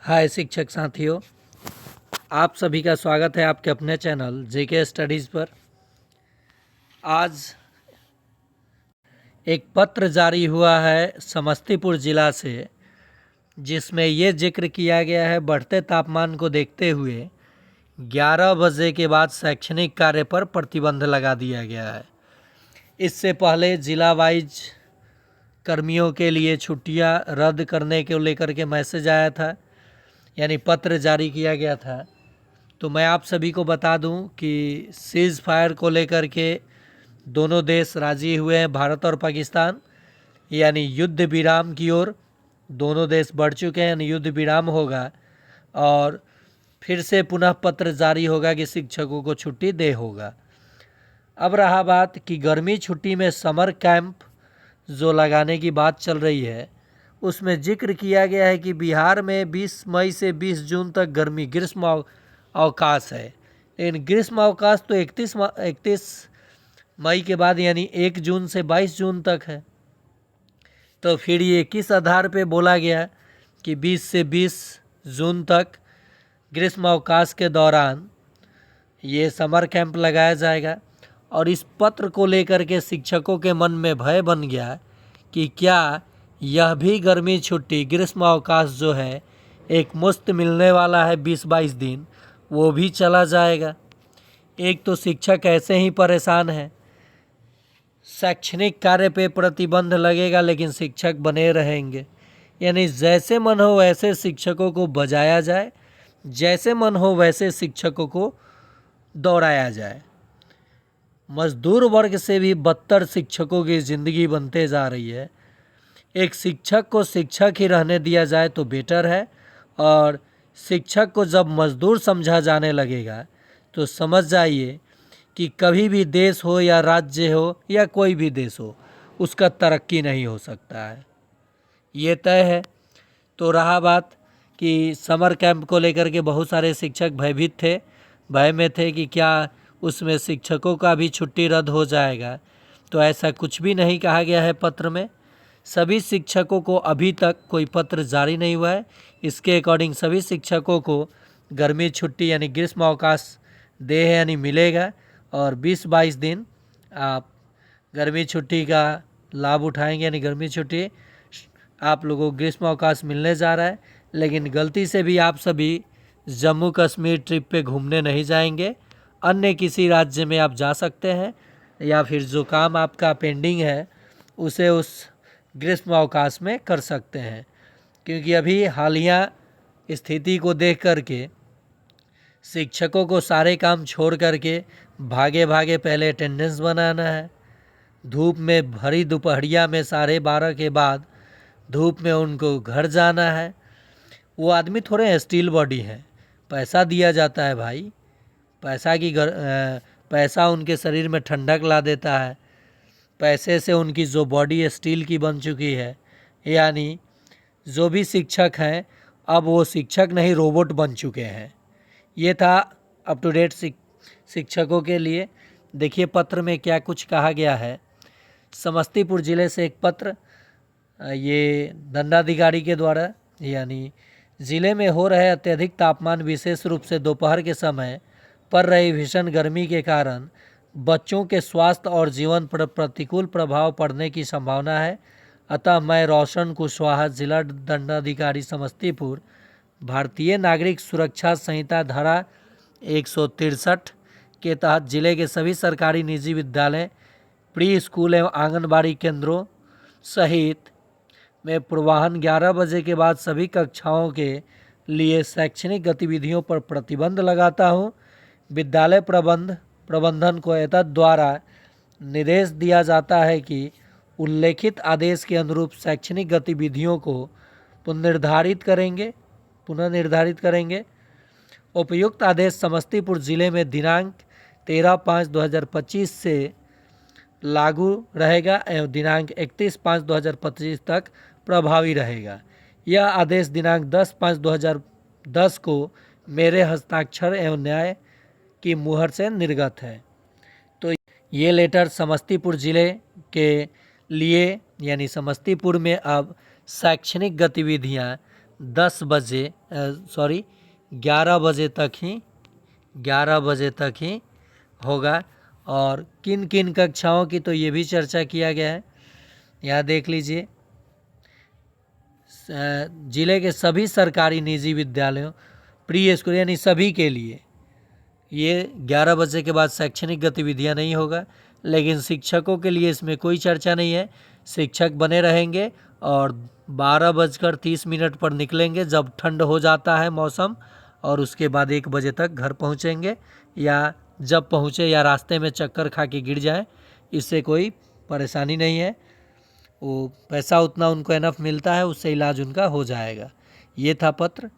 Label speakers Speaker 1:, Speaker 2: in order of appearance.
Speaker 1: हाय शिक्षक साथियों, आप सभी का स्वागत है आपके अपने चैनल जेके स्टडीज़ पर। आज एक पत्र जारी हुआ है समस्तीपुर ज़िला से, जिसमें ये जिक्र किया गया है बढ़ते तापमान को देखते हुए 11 बजे के बाद शैक्षणिक कार्य पर प्रतिबंध लगा दिया गया है। इससे पहले ज़िला वाइज कर्मियों के लिए छुट्टियां रद्द करने को लेकर के मैसेज आया था, यानी पत्र जारी किया गया था। तो मैं आप सभी को बता दूं कि सीज़ फायर को लेकर के दोनों देश राजी हुए हैं, भारत और पाकिस्तान, यानी युद्ध विराम की ओर दोनों देश बढ़ चुके हैं, यानी युद्ध विराम होगा और फिर से पुनः पत्र जारी होगा कि शिक्षकों को छुट्टी दे होगा। अब रहा बात कि गर्मी छुट्टी में समर कैंप जो लगाने की बात चल रही है, उसमें जिक्र किया गया है कि बिहार में 20 मई से 20 जून तक गर्मी ग्रीष्म अवकाश है। लेकिन ग्रीष्म अवकाश तो 31 मई के बाद यानी 1 जून से 22 जून तक है। तो फिर ये किस आधार पे बोला गया कि 20 से 20 जून तक ग्रीष्म अवकाश के दौरान ये समर कैंप लगाया जाएगा। और इस पत्र को लेकर के शिक्षकों के मन में भय बन गया कि क्या यह भी गर्मी छुट्टी ग्रीष्म अवकाश जो है एक मुश्त मिलने वाला है 20-22 दिन, वो भी चला जाएगा। एक तो शिक्षक ऐसे ही परेशान है, शैक्षणिक कार्य पे प्रतिबंध लगेगा लेकिन शिक्षक बने रहेंगे, यानी जैसे मन हो वैसे शिक्षकों को बजाया जाए, जैसे मन हो वैसे शिक्षकों को दौड़ाया जाए। मजदूर वर्ग से भी बदतर शिक्षकों की ज़िंदगी बनते जा रही है। एक शिक्षक को शिक्षक ही रहने दिया जाए तो बेटर है, और शिक्षक को जब मजदूर समझा जाने लगेगा तो समझ जाइए कि कभी भी देश हो या राज्य हो या कोई भी देश हो, उसका तरक्की नहीं हो सकता है, ये तय है। तो रहा बात कि समर कैंप को लेकर के बहुत सारे शिक्षक भयभीत थे, भय में थे कि क्या उसमें शिक्षकों का भी छुट्टी रद्द हो जाएगा। तो ऐसा कुछ भी नहीं कहा गया है पत्र में। सभी शिक्षकों को अभी तक कोई पत्र जारी नहीं हुआ है। इसके अकॉर्डिंग सभी शिक्षकों को गर्मी छुट्टी यानी ग्रीष्म अवकाश दे है यानी मिलेगा, और 20-22 दिन आप गर्मी छुट्टी का लाभ उठाएंगे, यानी गर्मी छुट्टी आप लोगों को ग्रीष्म अवकाश मिलने जा रहा है। लेकिन गलती से भी आप सभी जम्मू कश्मीर ट्रिप पे घूमने नहीं जाएंगे, अन्य किसी राज्य में आप जा सकते हैं, या फिर जो काम आपका पेंडिंग है उसे उस ग्रीष्म अवकाश में कर सकते हैं। क्योंकि अभी हालिया स्थिति को देख करके शिक्षकों को सारे काम छोड़ करके भागे भागे पहले अटेंडेंस बनाना है। धूप में भरी दोपहरिया में 12:30 के बाद धूप में उनको घर जाना है। वो आदमी थोड़े स्टील बॉडी है, पैसा दिया जाता है भाई, पैसा उनके शरीर में ठंडक ला देता है। पैसे से उनकी जो बॉडी स्टील की बन चुकी है, यानी जो भी शिक्षक हैं अब वो शिक्षक नहीं रोबोट बन चुके हैं। ये था अप टू डेट शिक्षकों के लिए। देखिए पत्र में क्या कुछ कहा गया है। समस्तीपुर ज़िले से एक पत्र, ये दंडाधिकारी के द्वारा, यानी ज़िले में हो रहे अत्यधिक तापमान, विशेष रूप से दोपहर के समय पड़ रही भीषण गर्मी के कारण बच्चों के स्वास्थ्य और जीवन पर प्रतिकूल प्रभाव पड़ने की संभावना है। अतः मैं रोशन कुशवाहा, जिला दंडाधिकारी समस्तीपुर, भारतीय नागरिक सुरक्षा संहिता धारा 163 के तहत जिले के सभी सरकारी निजी विद्यालय, प्री स्कूल एवं आंगनबाड़ी केंद्रों सहित में पूर्वाह्न 11 बजे के बाद सभी कक्षाओं के लिए शैक्षणिक गतिविधियों पर प्रतिबंध लगाता हूं। विद्यालय प्रबंधन को एतद द्वारा निर्देश दिया जाता है कि उल्लेखित आदेश के अनुरूप शैक्षणिक गतिविधियों को पुनः निर्धारित करेंगे। उपयुक्त आदेश समस्तीपुर जिले में दिनांक 13/5/2025 से लागू रहेगा एवं दिनांक 31/5/2025 तक प्रभावी रहेगा। यह आदेश दिनांक 10/5/2010 को मेरे हस्ताक्षर एवं न्याय की मुहर से निर्गत है। तो ये लेटर समस्तीपुर ज़िले के लिए, यानी समस्तीपुर में अब शैक्षणिक गतिविधियां 11 बजे तक ही होगा। और किन किन कक्षाओं की तो ये भी चर्चा किया गया है। यहाँ देख लीजिए, जिले के सभी सरकारी निजी विद्यालयों, प्री स्कूल यानी सभी के लिए ये 11 बजे के बाद शैक्षणिक गतिविधियां नहीं होगा। लेकिन शिक्षकों के लिए इसमें कोई चर्चा नहीं है। शिक्षक बने रहेंगे और 12:30 पर निकलेंगे जब ठंड हो जाता है मौसम, और उसके बाद 1 बजे तक घर पहुंचेंगे, या जब पहुंचे या रास्ते में चक्कर खा के गिर जाए, इससे कोई परेशानी नहीं है। वो पैसा उतना उनको एनफ मिलता है, उससे इलाज उनका हो जाएगा। ये था पत्र।